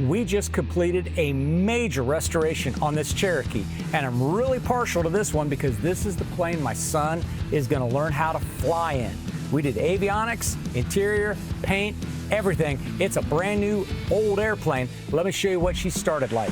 We just completed a major restoration on this Cherokee, and I'm really partial to this one because this is the plane my son is going to learn how to fly in. We did avionics, interior, paint, everything. It's a brand new old airplane. Let me show you what she started like.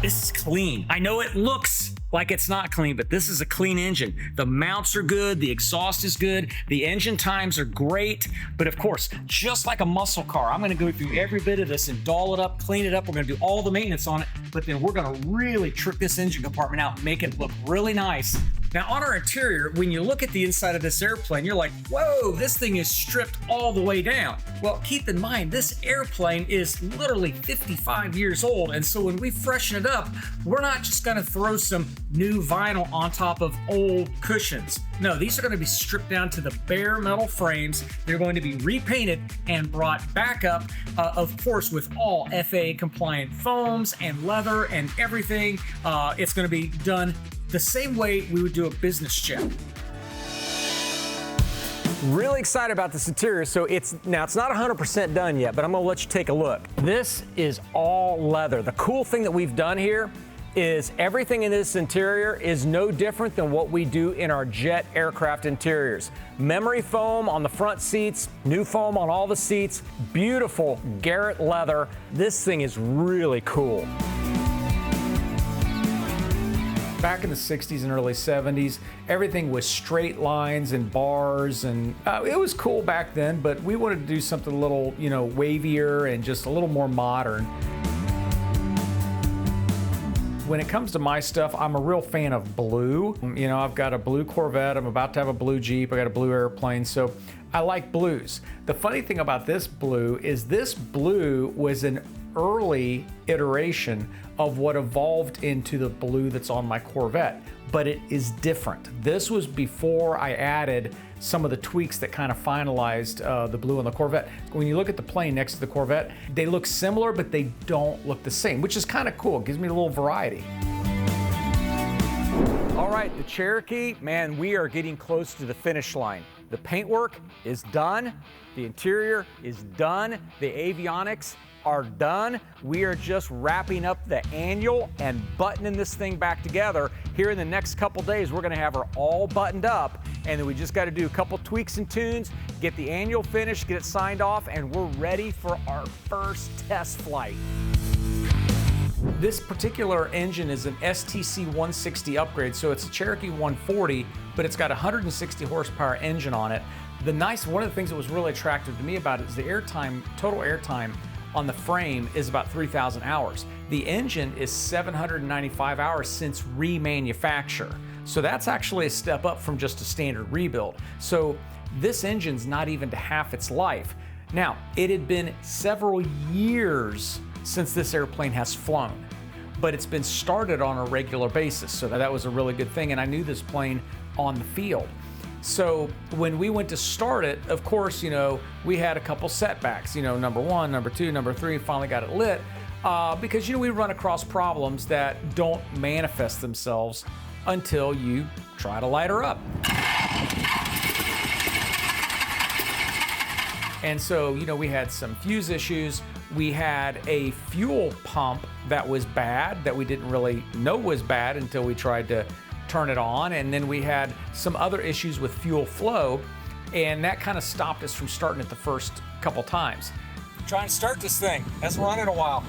This is clean. I know it looks like it's not clean, but this is a clean engine. The mounts are good, the exhaust is good, the engine times are great, but of course, just like a muscle car, I'm gonna go through every bit of this and doll it up, clean it up. We're gonna do all the maintenance on it, but then we're gonna really trick this engine compartment out and make it look really nice. Now on our interior, when you look at the inside of this airplane, you're like, whoa, this thing is stripped all the way down. Well, keep in mind, this airplane is literally 55 years old. And so when we freshen it up, we're not just gonna throw some new vinyl on top of old cushions. No, these are gonna be stripped down to the bare metal frames. They're going to be repainted and brought back up, of course, with all FAA-compliant foams and leather and everything. It's gonna be done the same way we would do a business jet. Really excited about this interior. So it's not 100% done yet, but I'm gonna let you take a look. This is all leather. The cool thing that we've done here is everything in this interior is no different than what we do in our jet aircraft interiors. Memory foam on the front seats, new foam on all the seats, beautiful Garrett leather. This thing is really cool. Back in the 60s and early 70s, everything was straight lines and bars, and it was cool back then, but we wanted to do something a little, wavier and just a little more modern. When it comes to my stuff, I'm a real fan of blue. I've got a blue Corvette, I'm about to have a blue Jeep, I got a blue airplane, so I like blues. The funny thing about this blue is this blue was an early iteration of what evolved into the blue that's on my Corvette, but it is different. This was before I added some of the tweaks that kind of finalized the blue on the Corvette. When you look at the plane next to the Corvette, they look similar, but they don't look the same, which is kind of cool. It gives me a little variety. All right, the Cherokee, man, we are getting close to the finish line. The paintwork is done, the interior is done, the avionics are done. We are just wrapping up the annual and buttoning this thing back together. Here in the next couple days, we're gonna have her all buttoned up, and then we just gotta do a couple tweaks and tunes, get the annual finished, get it signed off, and we're ready for our first test flight. This particular engine is an STC 160 upgrade, so it's a Cherokee 140, but it's got a 160 horsepower engine on it. One of the things that was really attractive to me about it is the airtime, total airtime on the frame is about 3,000 hours. The engine is 795 hours since remanufacture. So that's actually a step up from just a standard rebuild. So this engine's not even to half its life. Now, it had been several years since this airplane has flown, but it's been started on a regular basis. So that was a really good thing. And I knew this plane on the field. So when we went to start it, of course, we had a couple setbacks, number one, number two, number three, finally got it lit, because, we run across problems that don't manifest themselves until you try to light her up. And so, we had some fuse issues. We had a fuel pump that was bad, that we didn't really know was bad until we tried to turn it on, and then we had some other issues with fuel flow, and that kind of stopped us from starting it the first couple times. Try and start this thing. Hasn't run in a while.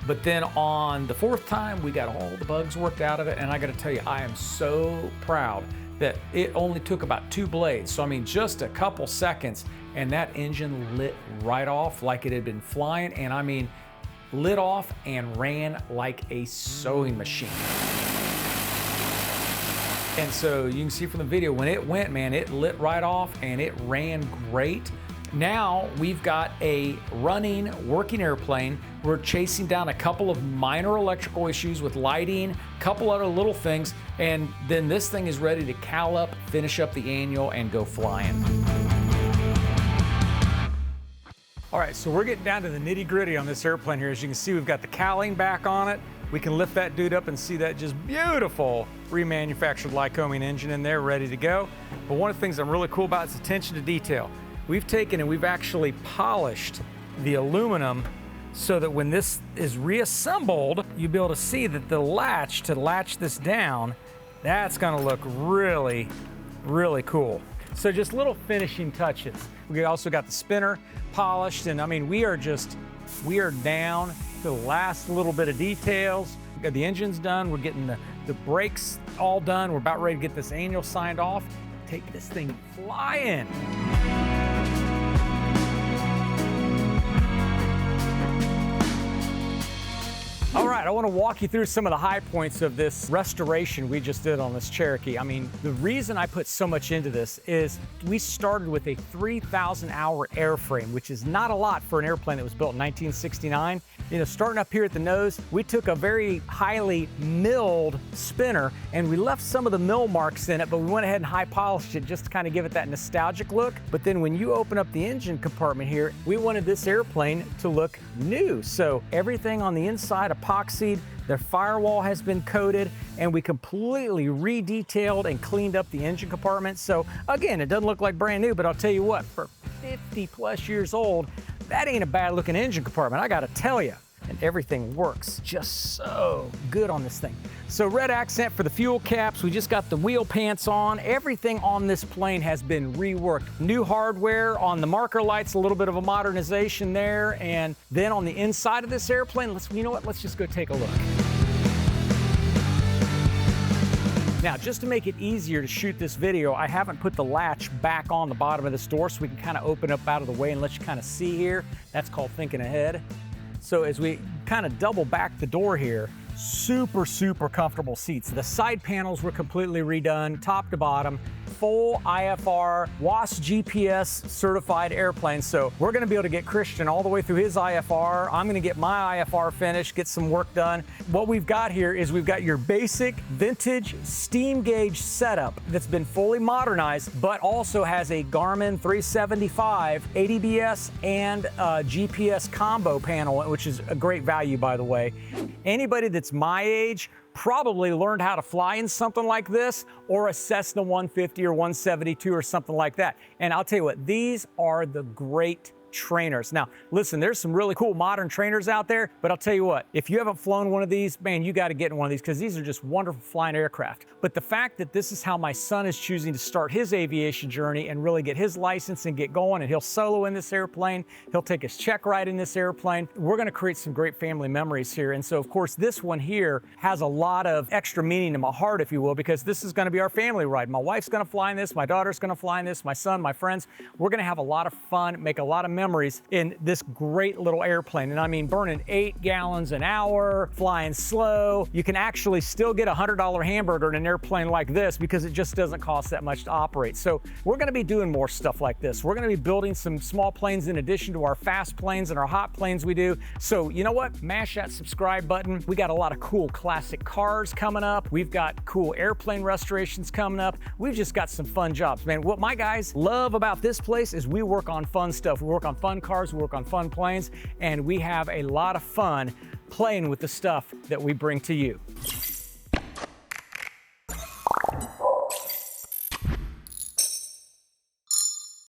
But then on the fourth time, we got all the bugs worked out of it, and I gotta tell you, I am so proud that it only took about 2 blades. So I mean, just a couple seconds, and that engine lit right off like it had been flying, and I mean, lit off and ran like a sewing machine. And so you can see from the video, when it went, man, it lit right off and it ran great. Now we've got a running, working airplane. We're chasing down a couple of minor electrical issues with lighting, a couple other little things, and then this thing is ready to cowl up, finish up the annual, and go flying. All right, so we're getting down to the nitty gritty on this airplane here. As you can see, we've got the cowling back on it. We can lift that dude up and see that just beautiful remanufactured Lycoming engine in there ready to go. But one of the things I'm really cool about is attention to detail. We've taken and we've actually polished the aluminum so that when this is reassembled, you'll be able to see that the latch to latch this down, that's gonna look really, really cool. So just little finishing touches. We also got the spinner polished, and I mean, we are down to the last little bit of details. We got the engines done, we're getting the brakes all done. We're about ready to get this annual signed off, take this thing flying. All right, I want to walk you through some of the high points of this restoration we just did on this Cherokee. I mean, the reason I put so much into this is we started with a 3,000-hour airframe, which is not a lot for an airplane that was built in 1969. You know, starting up here at the nose, we took a very highly milled spinner and we left some of the mill marks in it, but we went ahead and high polished it just to kind of give it that nostalgic look. But then when you open up the engine compartment here, we wanted this airplane to look new. So everything on the inside epoxied, the firewall has been coated, and we completely re-detailed and cleaned up the engine compartment. So again, it doesn't look like brand new, but I'll tell you what, for 50 plus years old, that ain't a bad looking engine compartment, I gotta tell you. And everything works just so good on this thing. So red accent for the fuel caps, we just got the wheel pants on. Everything on this plane has been reworked. New hardware on the marker lights, a little bit of a modernization there. And then on the inside of this airplane, you know what, let's just go take a look. Now, just to make it easier to shoot this video, I haven't put the latch back on the bottom of this door so we can kind of open up out of the way and let you kind of see here. That's called thinking ahead. So as we kind of double back the door here, super, super comfortable seats. The side panels were completely redone, top to bottom. Full IFR, WAS GPS certified airplane. So we're gonna be able to get Christian all the way through his IFR. I'm gonna get my IFR finished, get some work done. What we've got here is we've got your basic vintage steam gauge setup that's been fully modernized, but also has a Garmin 375 ADBS and GPS combo panel, which is a great value, by the way. Anybody that's my age probably learned how to fly in something like this, or a Cessna 150 or 172 or something like that. And I'll tell you what, these are the great trainers. Now, listen, there's some really cool modern trainers out there, but I'll tell you what, if you haven't flown one of these, man, you got to get in one of these because these are just wonderful flying aircraft. But the fact that this is how my son is choosing to start his aviation journey and really get his license and get going, and he'll solo in this airplane, he'll take his check ride in this airplane, we're going to create some great family memories here. And so, of course, this one here has a lot of extra meaning in my heart, if you will, because this is going to be our family ride. My wife's going to fly in this, my daughter's going to fly in this, my son, my friends. We're going to have a lot of fun, make a lot of memories in this great little airplane. And I mean, burning 8 gallons an hour, flying slow. You can actually still get a $100 hamburger in an airplane like this because it just doesn't cost that much to operate. So we're gonna be doing more stuff like this. We're gonna be building some small planes in addition to our fast planes and our hot planes we do. So you know what? Mash that subscribe button. We got a lot of cool classic cars coming up. We've got cool airplane restorations coming up. We've just got some fun jobs, man. What my guys love about this place is we work on fun stuff. We work on fun cars, we work on fun planes, and we have a lot of fun playing with the stuff that we bring to you.